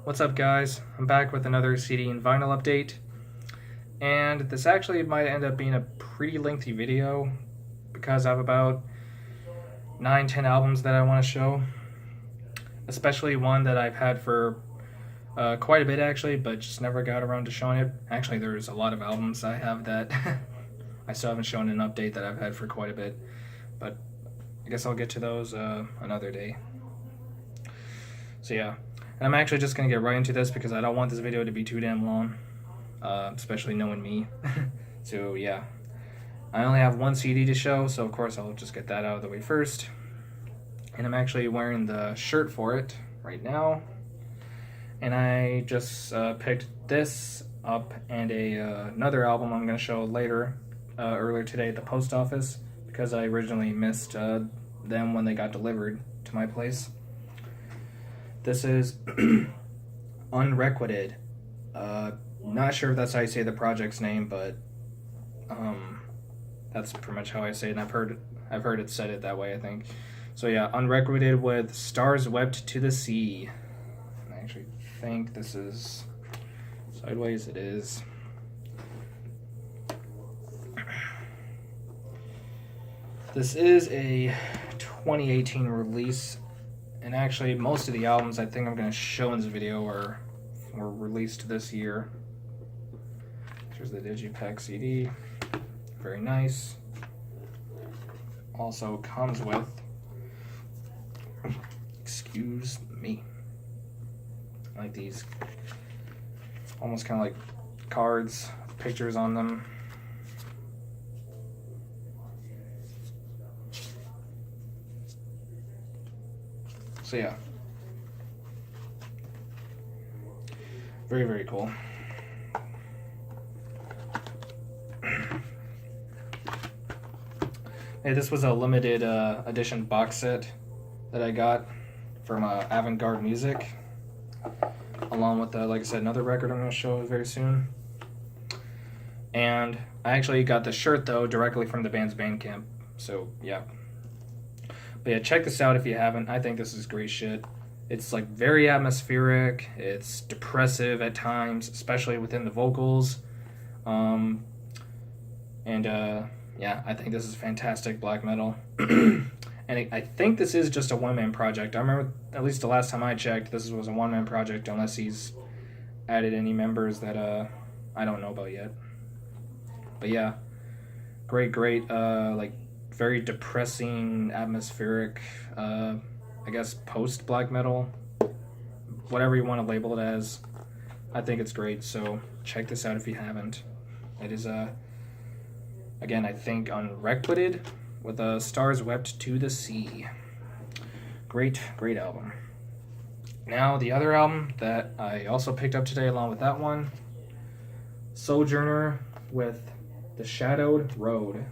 What's up, guys? I'm back with another CD and vinyl update, and this actually might end up being a pretty lengthy video because I have about 9-10 albums that I want to show, especially one that I've had for quite a bit actually, but just never got around to showing it. Actually, there's a lot of albums I have that I still haven't shown an update that I've had for quite a bit, but I guess I'll get to those another day. So yeah, and I'm actually just going to get right into this because I don't want this video to be too damn long, especially knowing me. So yeah, I only have one CD to show, so of course I'll just get that out of the way first. And I'm actually wearing the shirt for it right now. And I just picked this up and another album I'm going to show later, earlier today at the post office, because I originally missed them when they got delivered to my place. This is Unreqvited. Not sure if that's how you say the project's name, but that's pretty much how I say it, and I've heard it said it that way, I think. So yeah, Unreqvited with Stars Wept to the Sea. I actually think this is sideways. It is. This is a 2018 release, and actually most of the albums I think I'm going to show in this video were released this year. Here's the Digipack CD. Very nice. Also comes with, excuse me, like these almost kind of like cards, pictures on them. So yeah, very, very cool. Hey, this was a limited edition box set that I got from Avant-Garde Music, along with, like I said, another record I'm going to show very soon. And I actually got the shirt, though, directly from the band's Bandcamp, so yeah. But yeah, check this out if you haven't. I think this is great shit. It's like very atmospheric, it's depressive at times, especially within the vocals. Yeah, I think this is fantastic black metal. And I think this is just a one-man project. I remember, at least the last time I checked, this was a one-man project, unless he's added any members that I don't know about yet. But yeah, great, like very depressing, atmospheric, I guess post-black metal, whatever you want to label it as. I think it's great, so check this out if you haven't. It is, again, I think Unreqvited with Stars Wept to the Sea. Great album. Now, the other album that I also picked up today along with that one, Sojourner with The Shadowed Road.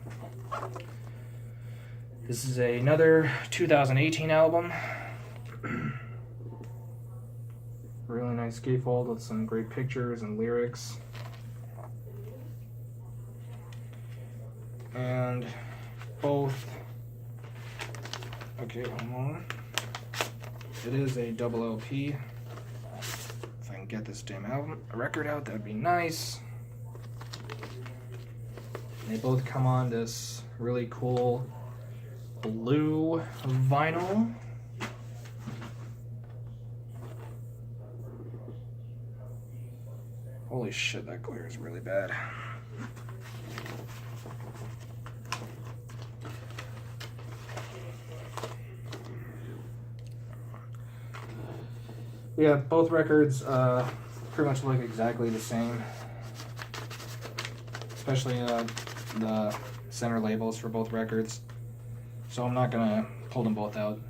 This is another 2018 album. Really nice gatefold with some great pictures and lyrics. And both, okay, hold on. It is a double LP. If I can get this damn album, a record out, that would be nice. They both come on this really cool blue vinyl. Holy shit, that glare is really bad. Yeah, both records pretty much look exactly the same, especially the center labels for both records. So I'm not gonna pull them both out.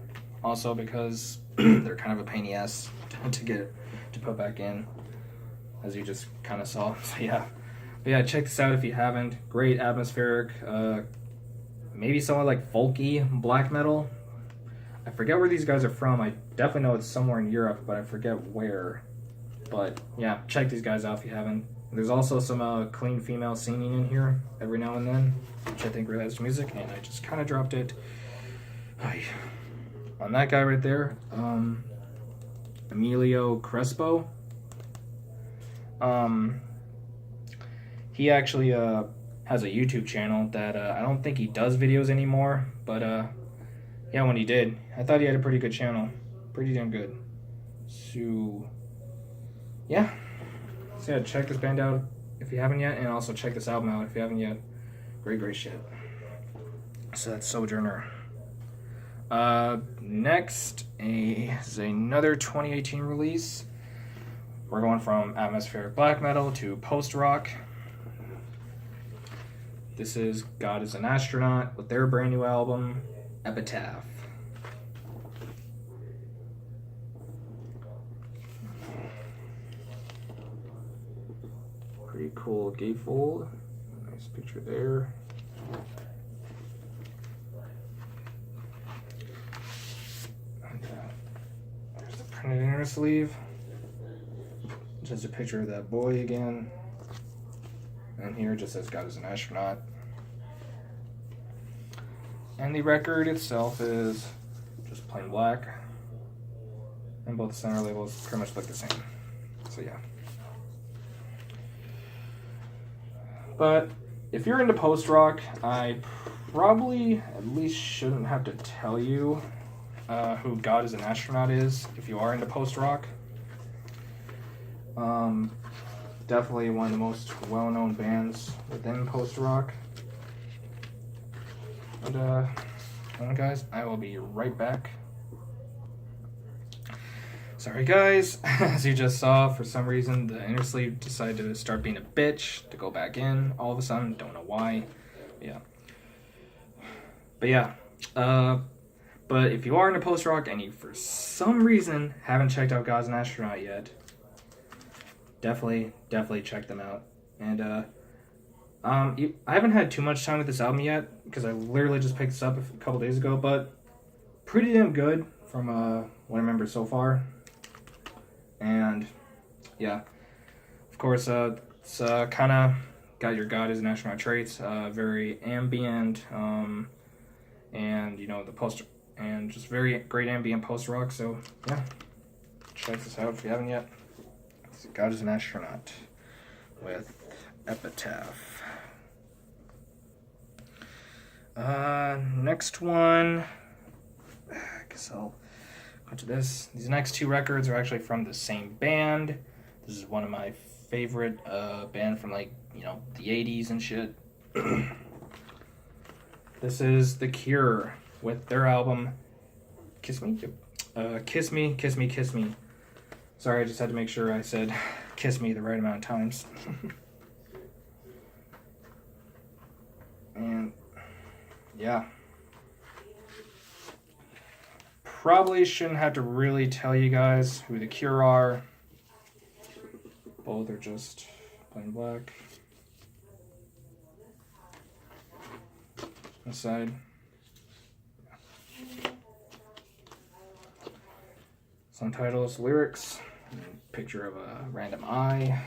Also because they're kind of a pain in the ass to put back in, as you just kind of saw. So yeah, but yeah, check this out if you haven't. Great atmospheric, maybe somewhat like folky black metal. I forget where these guys are from. I definitely know it's somewhere in Europe, but I forget where. But yeah, check these guys out if you haven't. There's also some clean female singing in here every now and then, which I think really adds to music, and I just kind of dropped it on that guy right there. Emilio Crispo. He actually has a YouTube channel that I don't think he does videos anymore, but yeah, when he did, I thought he had a pretty good channel. Pretty damn good. So, yeah. So yeah, check this band out if you haven't yet, and also check this album out if you haven't yet. Great shit. So that's Sojourner. Next is another 2018 release. We're going from atmospheric black metal to post-rock. This is God is an Astronaut with their brand new album, Epitaph. Pretty cool gatefold. Nice picture there. And there's the printed inner sleeve. Just a picture of that boy again. And here it just says God is an Astronaut. And the record itself is just plain black. And both center labels pretty much look the same. So yeah. But if you're into post-rock, I probably at least shouldn't have to tell you who God is an Astronaut is if you are into post-rock. Definitely one of the most well-known bands within post-rock. But, hold on guys, I will be right back. Sorry guys, as you just saw, for some reason the inner sleeve decided to start being a bitch, to go back in all of a sudden, don't know why. Yeah. But yeah, but if you are into post-rock and you for some reason haven't checked out God's an Astronaut yet, definitely check them out. And I haven't had too much time with this album yet because I literally just picked this up a couple days ago, but pretty damn good from what I remember so far. And yeah, of course, it's kind of got your God is an Astronaut traits, very ambient, and you know the post and just very great ambient post rock. So yeah, check this out if you haven't yet. God is an Astronaut with Epitaph. Next one, I guess I'll go to this. These next two records are actually from the same band. This is one of my favorite band from like, you know, the 80s and shit. This is The Cure with their album Kiss Me? Kiss Me, Kiss Me, Kiss Me. Sorry, I just had to make sure I said kiss me the right amount of times. And yeah. Probably shouldn't have to really tell you guys who The Cure are. Both are just plain black. On the side. Some titles, lyrics, picture of a random eye.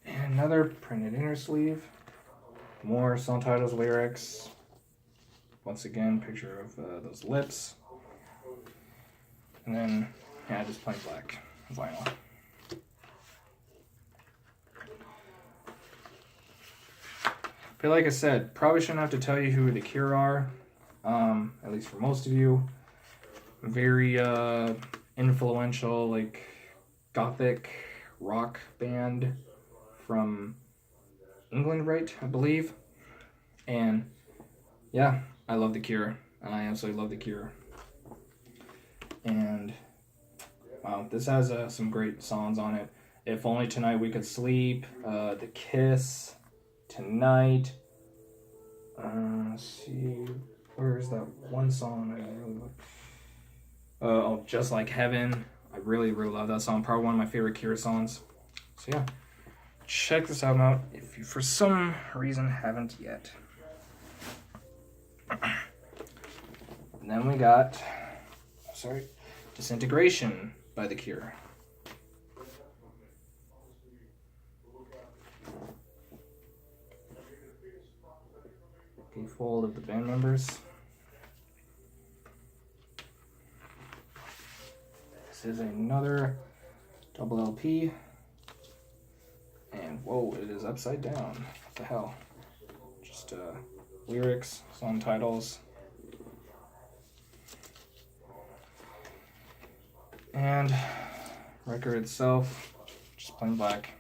And another printed inner sleeve. More song titles, lyrics. Once again, picture of those lips. And then, yeah, just plain black vinyl. But like I said, probably shouldn't have to tell you who The Cure are, at least for most of you. Very influential, like, gothic rock band from England, right, I believe. And, yeah, I love The Cure. I absolutely love The Cure. And, wow, this has some great songs on it. If Only Tonight We Could Sleep, The Kiss, Tonight. Let's see, where's that one song I really love? Oh, Just Like Heaven. I really love that song. Probably one of my favorite Cure songs. So yeah, check this album out if you for some reason haven't yet. And then we got, Disintegration by The Cure. gatefold of the band members. This is another double LP. And whoa, it is upside down. What the hell? Just lyrics, song titles. And record itself, just plain black.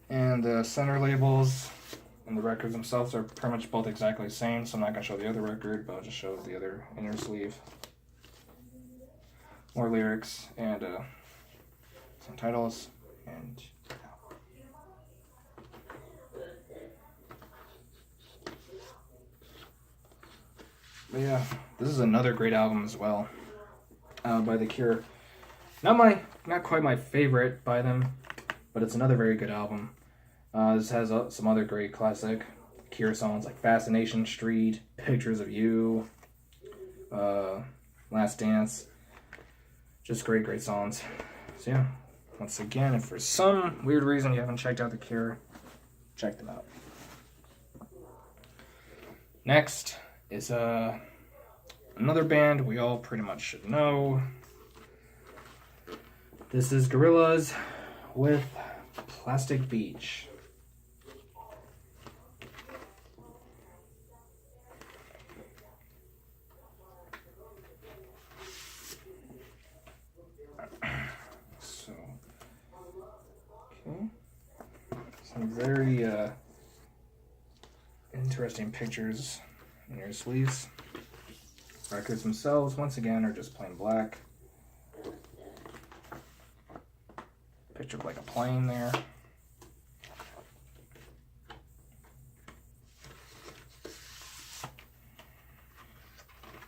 And the center labels and the records themselves are pretty much both exactly the same, so I'm not going to show the other record, but I'll just show the other inner sleeve. More lyrics and some titles, and but yeah, this is another great album as well, by The Cure. Not quite my favorite by them, but it's another very good album. This has some other great classic Cure songs like Fascination Street, Pictures of You, Last Dance. Just great songs. So yeah, once again, if for some weird reason you haven't checked out The Cure, check them out. Next is another band we all pretty much should know. This is Gorillaz with Plastic Beach. Some very interesting pictures in your sleeves. Records themselves, once again, are just plain black. Picture of like a plane there.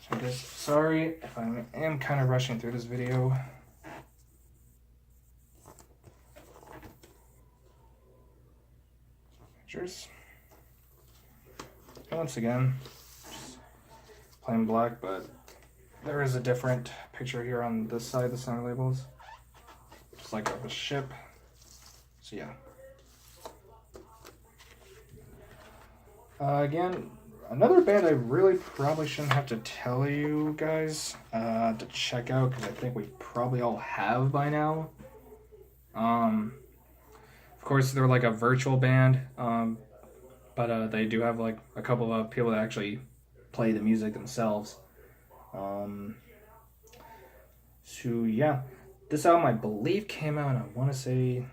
So I guess, sorry if I am kind of rushing through this video. Pictures. And once again, just plain black, but there is a different picture here on this side, the center labels. Just like of a ship. So yeah. Again, another band I really probably shouldn't have to tell you guys to check out, because I think we probably all have by now. Of course, they're like a virtual band, but they do have like a couple of people that actually play the music themselves. So yeah, this album I believe came out, I want to say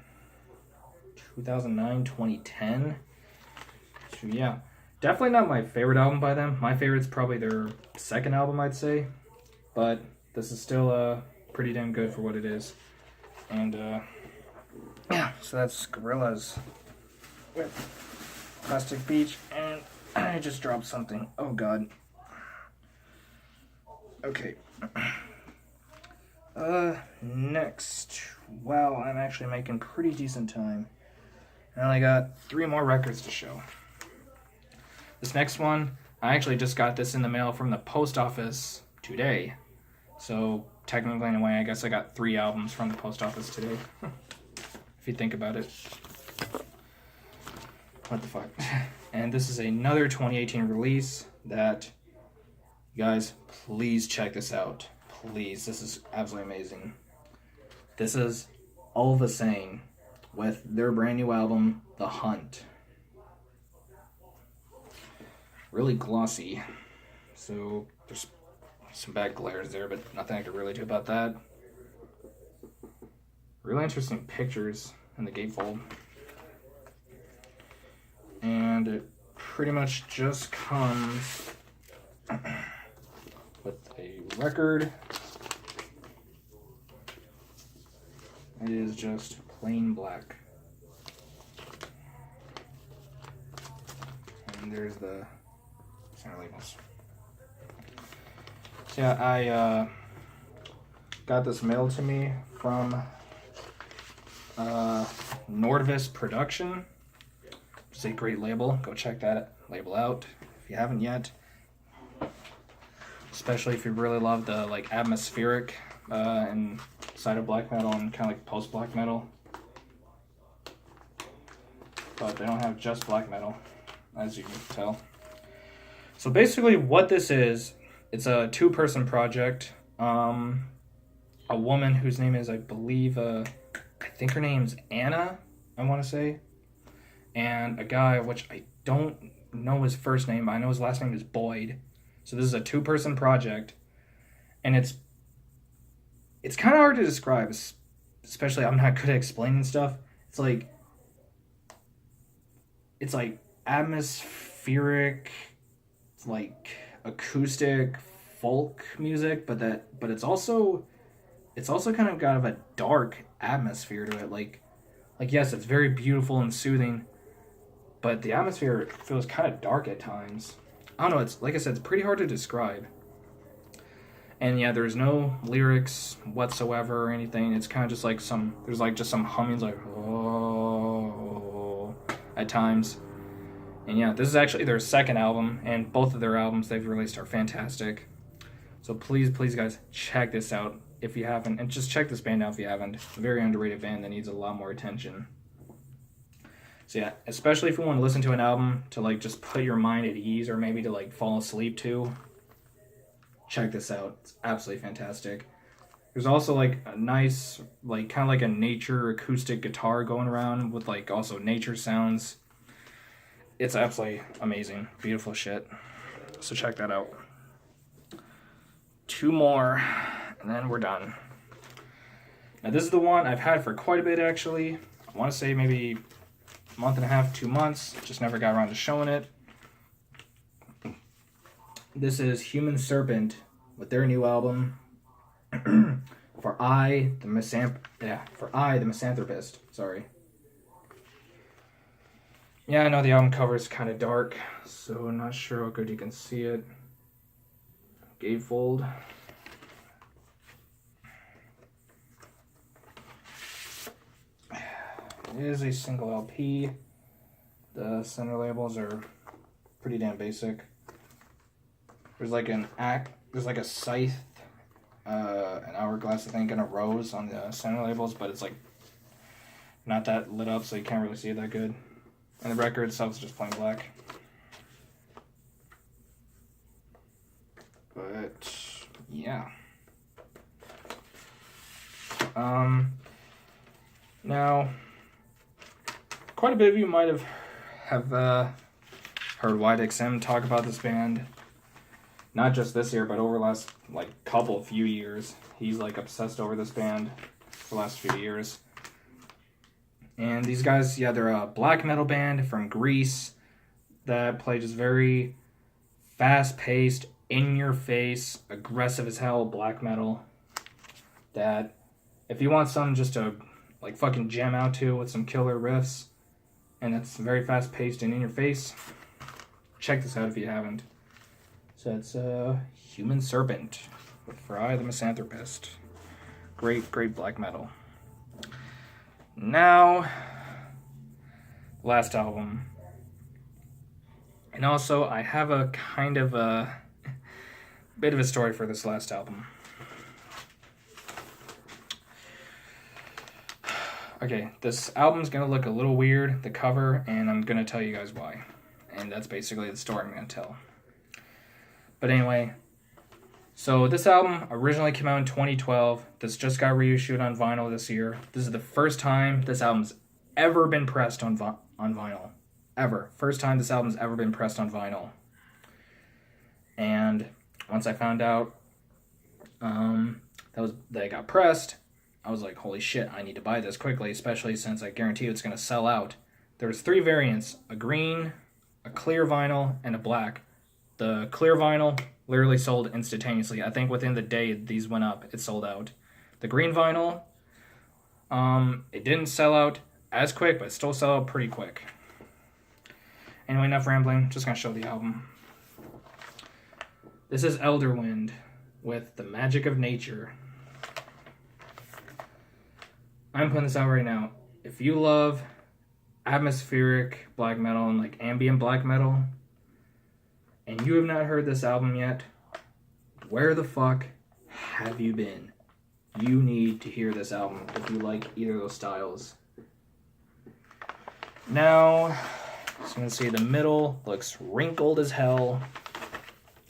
2009, 2010. So yeah, definitely not my favorite album by them. My favorite's probably their second album, I'd say. But this is still pretty damn good for what it is. And yeah, so that's Gorillaz with Plastic Beach. And I just dropped something. Oh god. Okay. Next. Wow, I'm actually making pretty decent time. I only got 3 more records to show. This next one, I actually just got this in the mail from the post office today. So technically, in a way, I guess I got 3 albums from the post office today. If you think about it. What the fuck? And this is another 2018 release that, you guys, please check this out. Please, this is absolutely amazing. This is Ulvesang with their brand new album, The Hunt. Really glossy. So there's some bad glares there, but nothing I could really do about that. Really interesting pictures in the gatefold. And it pretty much just comes with a record. It is just plain black. And there's the center labels. So yeah, I got this mailed to me from Nordvis Production. It's a great label. Go check that label out if you haven't yet. Especially if you really love the like atmospheric and side of black metal and kind of like post black metal. but they don't have just black metal, as you can tell. So basically what this is, it's a 2-person project. A woman whose name is, I believe, I think her name's Anna, I want to say. And a guy, which I don't know his first name, but I know his last name is Boyd. So this is a 2-person project. And it's kind of hard to describe, especially I'm not good at explaining stuff. It's like atmospheric, like acoustic folk music, but it's also kind of got a dark atmosphere to it. Like yes, it's very beautiful and soothing, but the atmosphere feels kind of dark at times. I don't know, it's like I said, it's pretty hard to describe. And yeah, there's no lyrics whatsoever or anything. It's kind of just like there's just some hummings, like oh, at times. And yeah, this is actually their second album, and both of their albums they've released are fantastic. So please guys, check this out if you haven't, and just check this band out if you haven't. It's a very underrated band that needs a lot more attention. So yeah, especially if you want to listen to an album to like just put your mind at ease, or maybe to like fall asleep to, check this out. It's absolutely fantastic. There's also like a nice, like kind of like a nature acoustic guitar going around with like also nature sounds. It's absolutely amazing. Beautiful shit. So check that out. 2 more, and then we're done. Now this is the one I've had for quite a bit actually. I want to say maybe a month and a half, 2 months. Just never got around to showing it. This is Human Serpent with their new album, For I, the Misanthropist. Sorry. Yeah, I know the album cover is kind of dark, so I'm not sure how good you can see it. Gatefold. It is a single LP. The center labels are pretty damn basic. There's like there's like a scythe, an hourglass, I think, and a rose on the center labels, but it's like not that lit up, so you can't really see it that good. And the record itself is just plain black. But yeah. Now, quite a bit of you might have heard YXM talk about this band. Not just this year, but over the last few years. He's like obsessed over this band for the last few years. And these guys, yeah, they're a black metal band from Greece that play just very fast-paced, in-your-face, aggressive as hell black metal. That if you want something just to like fucking jam out to with some killer riffs, and it's very fast-paced and in-your-face, check this out if you haven't. So it's Human Serpent with For I, the Misanthropist. Great black metal. Now, last album. And also, I have a kind of a bit of a story for this last album. Okay, this album's gonna look a little weird, the cover, and I'm gonna tell you guys why. And that's basically the story I'm gonna tell. But anyway, so this album originally came out in 2012. This just got reissued on vinyl this year. This is the first time this album's ever been pressed on vinyl. Ever. First time this album's ever been pressed on vinyl. And once I found out that it got pressed, I was like, holy shit, I need to buy this quickly, especially since I guarantee it's going to sell out. There's 3 variants, a green, a clear vinyl, and a black. The clear vinyl literally sold instantaneously. I think within the day these went up, it sold out. The green vinyl, it didn't sell out as quick, but it still sold out pretty quick. Anyway, enough rambling. Just gonna show the album. This is Elderwind with The Magic of Nature. I'm putting this out right now. If you love atmospheric black metal and like ambient black metal, and you have not heard this album yet, where the fuck have you been? You need to hear this album if you like either of those styles. Now, as you can see, the middle looks wrinkled as hell,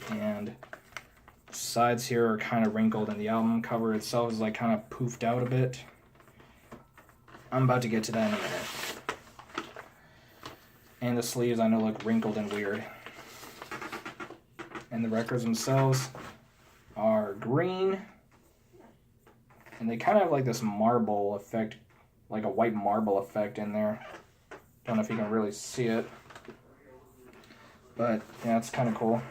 and the sides here are kind of wrinkled, and the album cover itself is like kind of poofed out a bit. I'm about to get to that in a minute. And the sleeves, I know, look wrinkled and weird. And the records themselves are green, and they kind of have like this marble effect, like a white marble effect in there. Don't know if you can really see it, but yeah, it's kind of cool.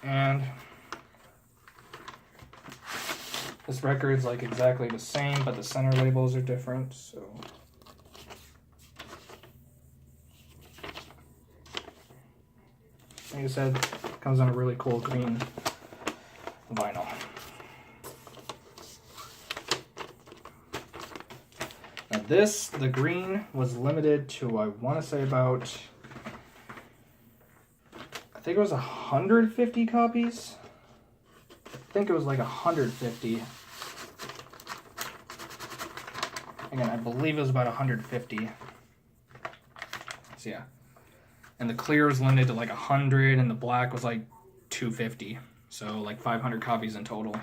And this record's like exactly the same, but the center labels are different, so. Like I said, it comes on a really cool green vinyl. Now this, the green, was limited to, I want to say about, I think it was 150 copies. I think it was like 150. Again, I believe it was about 150. So yeah. And the clear was limited to like 100, and the black was like 250. So like 500 copies in total.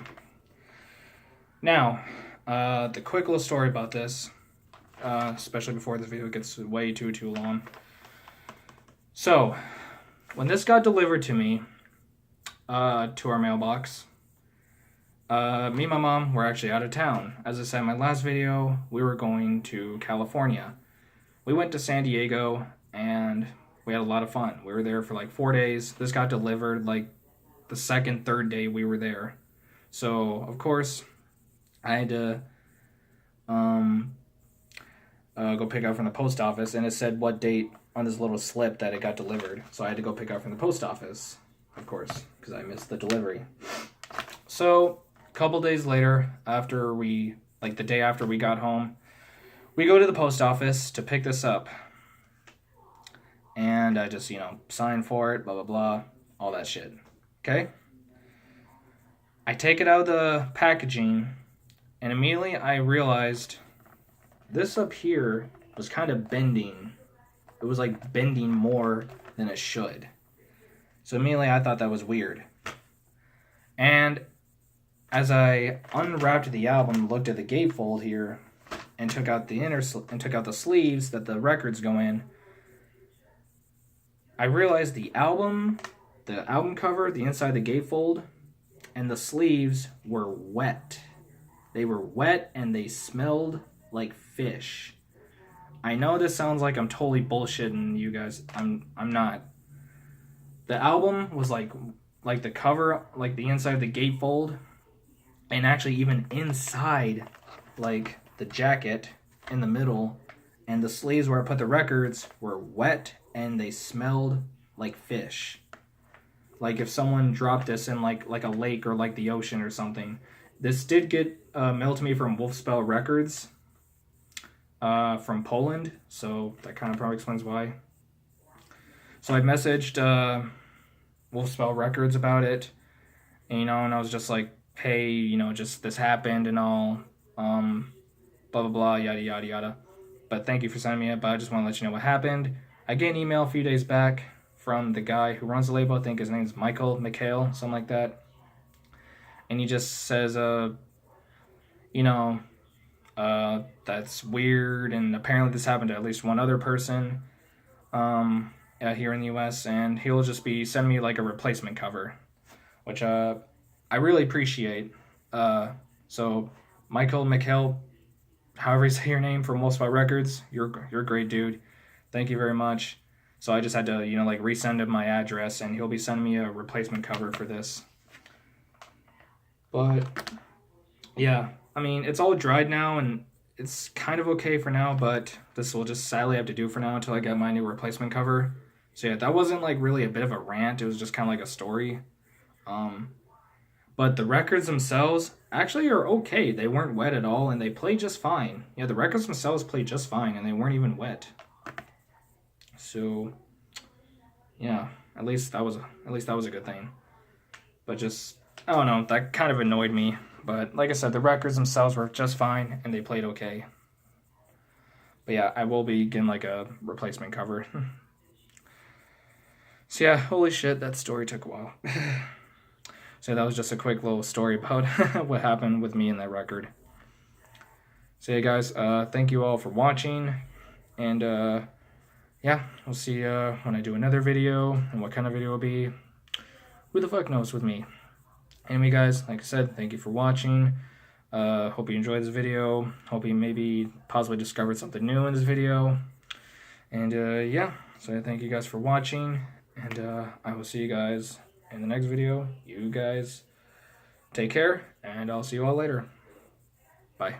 Now, the quick little story about this, especially before this video gets way too long. So, when this got delivered to me, to our mailbox, me and my mom were actually out of town. As I said in my last video, we were going to California. We went to San Diego, and we had a lot of fun. We were there for like 4 days. This got delivered like the second, third day we were there. So, of course, I had to go pick up from the post office, and it said what date on this little slip that it got delivered. So I had to go pick up from the post office, of course, because I missed the delivery. So a couple days later, after the day after we got home, we go to the post office to pick this up. And I just, sign for it, blah, blah, blah, all that shit. Okay? I take it out of the packaging, and immediately I realized this up here was kind of bending. It was like bending more than it should. So immediately I thought that was weird. And as I unwrapped the album, looked at the gatefold here, and took out the sleeves that the records go in, I realized the album cover, the inside the gatefold, and the sleeves were wet. They were wet and they smelled like fish. I know this sounds like I'm totally bullshitting you guys. I'm not. The album was like the cover, like the inside of the gatefold, and actually even inside, like the jacket in the middle, and the sleeves where I put the records were wet and they smelled like fish. Like if someone dropped this in like a lake or like the ocean or something. This did get mailed to me from Wolfspell Records from Poland, so that kind of probably explains why. So I messaged Wolfspell Records about it, and I was just like, hey, just this happened and all, blah blah blah, yada yada yada. But thank you for sending me it, but I just want to let you know what happened. I get an email a few days back from the guy who runs the label. I think his name's Mikhail, something like that. And he just says, that's weird, and apparently this happened to at least one other person here in the US, and he'll just be sending me like a replacement cover, which I really appreciate. So Mikhail, however you say your name, from Wolfspell Records, you're a great dude. Thank you very much. So I just had to, resend him my address, and he'll be sending me a replacement cover for this. But, yeah, I mean, it's all dried now, and it's kind of okay for now, but this will just sadly have to do for now until I get my new replacement cover. So, yeah, that wasn't, like, really a bit of a rant. It was just kind of like a story. But the records themselves actually are okay. They weren't wet at all, and they play just fine. Yeah, the records themselves play just fine, and they weren't even wet. So, yeah, at least that was a good thing. But just, I don't know, that kind of annoyed me. But like I said, the records themselves were just fine, and they played okay. But yeah, I will be getting like a replacement cover. So yeah, holy shit, that story took a while. So that was just a quick little story about what happened with me and that record. So yeah, guys, thank you all for watching. And yeah, we'll see when I do another video, and what kind of video it will be. Who the fuck knows with me. Anyway, guys, like I said, thank you for watching. Hope you enjoyed this video. Hope you maybe possibly discovered something new in this video. And yeah, so thank you guys for watching. And I will see you guys in the next video. You guys take care, and I'll see you all later. Bye.